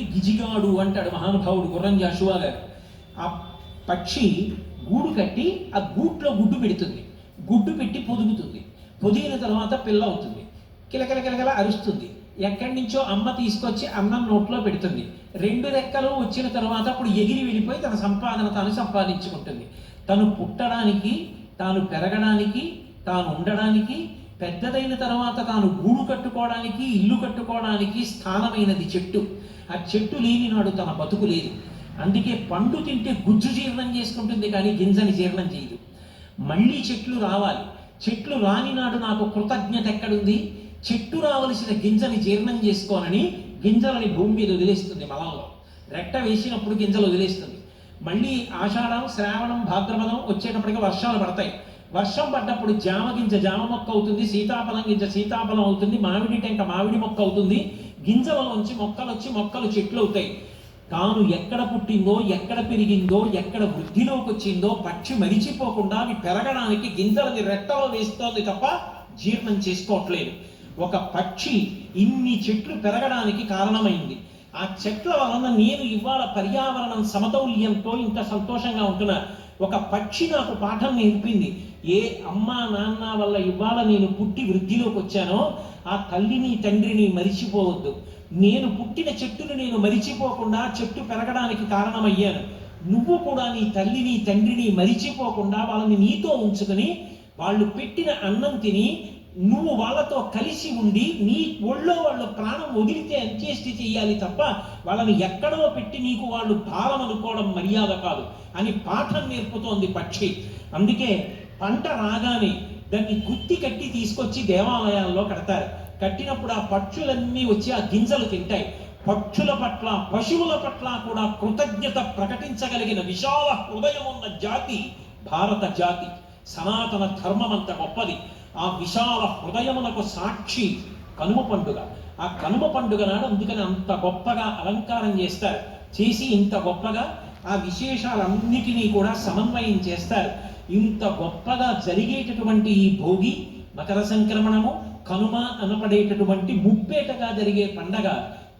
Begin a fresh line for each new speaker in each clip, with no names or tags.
గిజిగాడు అంటాడు మహానుభావుడు గుర్రం జాషువా గారు. ఆ పక్షి గూడు కట్టి ఆ గూట్లో గుడ్డు పెడుతుంది, గుడ్డు పెట్టి పొదుగుతుంది, పొదిగిన తర్వాత పిల్ల అవుతుంది, కిలకిల కిలకిల అరుస్తుంది, ఎక్కడి నుంచో అమ్మ తీసుకొచ్చి అన్నం నోట్లో పెడుతుంది. రెండు రెక్కలు వచ్చిన తర్వాత అప్పుడు ఎగిరి వెళ్ళిపోయి తన సంపాదన తాను సంపాదించుకుంటుంది. తను పుట్టడానికి, తాను పెరగడానికి, తాను ఉండడానికి, పెద్దదైన తర్వాత తాను గూడు కట్టుకోవడానికి, ఇల్లు కట్టుకోవడానికి స్థానమైనది చెట్టు. ఆ చెట్టు లేని నాడు తన బతుకు లేదు. అందుకే పండు తింటే గుజ్జు జీర్ణం చేసుకుంటుంది కానీ గింజని జీర్ణం చేయదు. మళ్ళీ చెట్లు రావాలి, చెట్లు రాని నాడు నాకు కృతజ్ఞత ఎక్కడుంది? చెట్టు రావలసిన గింజని జీర్ణం చేసుకోనని గింజలని భూమి మీద వదిలేస్తుంది. మలంలో రెట్ట వేసినప్పుడు గింజలు వదిలేస్తుంది. మళ్ళీ ఆషాఢం, శ్రావణం, భాద్రపదం వచ్చేటప్పటికి వర్షాలు పడతాయి. వర్షం పడ్డప్పుడు జామ గింజ జామ మొక్క అవుతుంది, సీతాఫలం గింజ సీతాఫలం అవుతుంది, మామిడి టెంక మామిడి మొక్క అవుతుంది. గింజలలోంచి మొక్కలు వచ్చి మొక్కలు చెట్లు అవుతాయి. తాను ఎక్కడ పుట్టిందో, ఎక్కడ పెరిగిందో, ఎక్కడ వృద్ధిలోకి వచ్చిందో పక్షి మరిచిపోకుండా అవి పెరగడానికి గింజలని రెట్టలో వేస్తోంది తప్ప జీర్ణం చేసుకోవట్లేదు. ఒక పక్షి ఇన్ని చెట్లు పెరగడానికి కారణమైంది. ఆ చెట్ల వలన నేను ఇవాళ పర్యావరణం సమతౌల్యంతో ఇంత సంతోషంగా ఉంటున్నా. ఒక పక్షి నాకు పాఠం నేర్పింది. ఏ అమ్మా నాన్న వల్ల ఇవాళ నేను పుట్టి వృద్ధిలోకి వచ్చానో ఆ తల్లిని తండ్రిని మరిచిపోవద్దు. నేను పుట్టిన చెట్టును నేను మరిచిపోకుండా చెట్టు పెరగడానికి కారణమయ్యాను. నువ్వు కూడా నీ తల్లిని తండ్రిని మరిచిపోకుండా వాళ్ళని నీతో ఉంచుకొని వాళ్ళు పెట్టిన అన్నం తిని నువ్వు వాళ్ళతో కలిసి ఉండి నీ ఒళ్ళో వాళ్ళు ప్రాణం వదిలితే అంత్యేష్టి చెయ్యాలి తప్ప వాళ్ళని ఎక్కడో పెట్టి నీకు వాళ్ళు భారం అనుకోవడం మర్యాద కాదు అని పాఠం నేర్పుతోంది పక్షి. అందుకే పంట రాగానే దాన్ని గుత్తి కట్టి తీసుకొచ్చి దేవాలయాల్లో కడతారు. కట్టినప్పుడు ఆ పక్షులన్నీ వచ్చి ఆ గింజలు తింటాయి. పక్షుల పట్ల, పశువుల పట్ల కూడా కృతజ్ఞత ప్రకటించగలిగిన విశాల హృదయం ఉన్న జాతి భారత జాతి. సనాతన ధర్మం అంత గొప్పది. ఆ విశాల హృదయమునకు సాక్షి కనుమ పండుగ. ఆ కనుమ పండుగ నాడు అందుకని అంత గొప్పగా అలంకారం చేస్తారు. చేసి ఇంత గొప్పగా ఆ విశేషాలన్నిటినీ కూడా సమన్వయం చేస్తారు. ఇంత గొప్పగా జరిగేటటువంటి ఈ భోగి, మకర సంక్రమణము, కనుమ అనపడేటటువంటి ముప్పేటగా జరిగే పండగ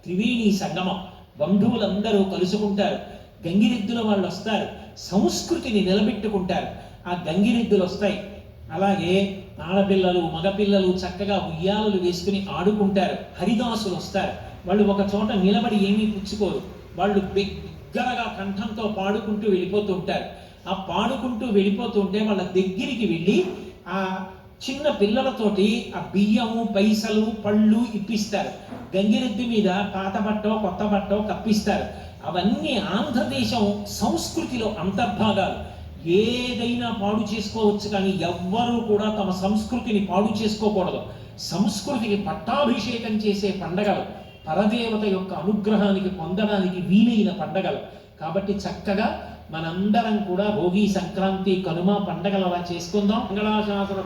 త్రివేణి సంగమం. బంధువులందరూ కలుసుకుంటారు. గంగిరెద్దుల వాళ్ళు వస్తారు, సంస్కృతిని నిలబెట్టుకుంటారు. ఆ గంగిరెద్దులు వస్తాయి. అలాగే ఆడపిల్లలు, మగపిల్లలు చక్కగా ఉయ్యాలలు వేసుకుని ఆడుకుంటారు. హరిదాసులు వస్తారు. వాళ్ళు ఒక చోట నిలబడి ఏమీ పుచ్చుకోరు. వాళ్ళు బిగ్గరగా కంఠంతో పాడుకుంటూ వెళ్ళిపోతూ ఉంటారు. ఆ పాడుకుంటూ వెళ్ళిపోతుంటే వాళ్ళ దగ్గరికి వెళ్ళి ఆ చిన్న పిల్లలతోటి ఆ బియ్యము, పైసలు, పళ్ళు ఇప్పిస్తారు. గంగిరెద్దు మీద పాత బట్టో కొత్త బట్టో కప్పిస్తారు. అవన్నీ ఆంధ్రదేశం సంస్కృతిలో అంతర్భాగాలు. ఏదైనా పాడు చేసుకోవచ్చు కానీ ఎవ్వరూ కూడా తమ సంస్కృతిని పాడు చేసుకోకూడదు. సంస్కృతికి పట్టాభిషేకం చేసే పండగలు, పరదేవత యొక్క అనుగ్రహానికి పొందడానికి వీలైన పండగలు. కాబట్టి చక్కగా మనందరం కూడా భోగి, సంక్రాంతి, కనుమ పండగలు అలా చేసుకుందాం. మంగళాశాసన